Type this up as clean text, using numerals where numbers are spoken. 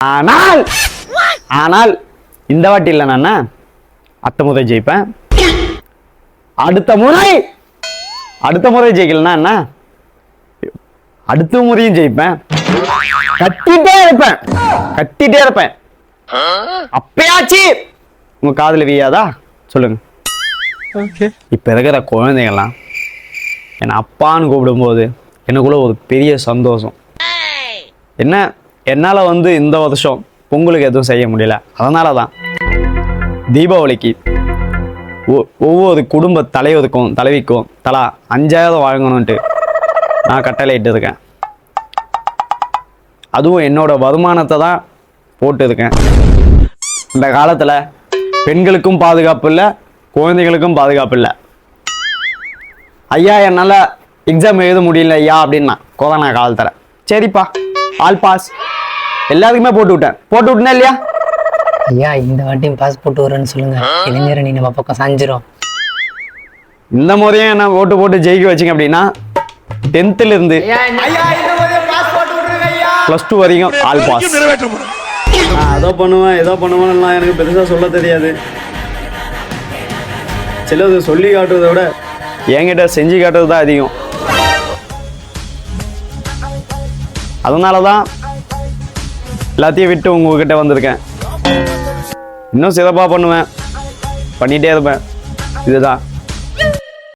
ஆனால் ஆனால் இந்த வாட்டி இல்லை நான் அடுத்த முறை ஜெயிப்பேன். அடுத்த முறை ஜெயிக்கலன்னா என்ன, அடுத்த முறையும் ஜெயிப்பேன். கத்திட்டே இருப்பேன். அப்பயாச்சு உங்க காதுல வீயாதா சொல்லுங்க. இப்ப இருக்கிற குழந்தைங்கள்லாம் என்னை அப்பான்னு கூப்பிடும்போது எனக்குள்ள ஒரு பெரிய சந்தோஷம். என்ன என்னால் இந்த வருஷம் பொங்கலுக்கு எதுவும் செய்ய முடியல. அதனால தான் தீபாவளிக்கு ஒவ்வொரு குடும்ப தலைவிக்கும் தலா 5000 வழங்கணும்ன்ட்டு நான் கட்டளை இட்டு இருக்கேன். அதுவும் என்னோட வருமானத்தை தான் போட்டு இருக்கேன். இந்த காலத்தில் பெண்களுக்கும் பாதுகாப்பு இல்லை, குழந்தைகளுக்கும் பாதுகாப்பு இல்லை. ஐயா என்னால் எக்ஸாம் எழுத முடியல ஐயா அப்படின்னா கொரோனா காலத்தில் சரிப்பா ஆல் பாஸ் எல்லாத்துக்குமே போட்டு விட்டேன்னா இல்லையா? ஐயா இந்த வாட்டியும் பாஸ் போட்டு வரேன்னு சொல்லுங்க. இளைஞரணி நம்ம பக்கம் சாஞ்சிரும். இந்த முறையும் என்ன போட்டு ஜெயிக்க வச்சிங்க அப்படின்னா 10th இருந்து +2 வரைக்கும் ஆல் பாஸ். ஏதோ பண்ணுவேன் எனக்கு பெருசாக சொல்ல தெரியாது. சிலது சொல்லி காட்டுறதை விட என்கிட்ட செஞ்சு காட்டுறது தான் அதிகம். அதனால தான் எல்லாத்தையும் விட்டு உங்ககிட்ட வந்திருக்கேன். இன்னும் சிறப்பாக பண்ணுவேன், பண்ணிகிட்டே இருப்பேன். இதுதான்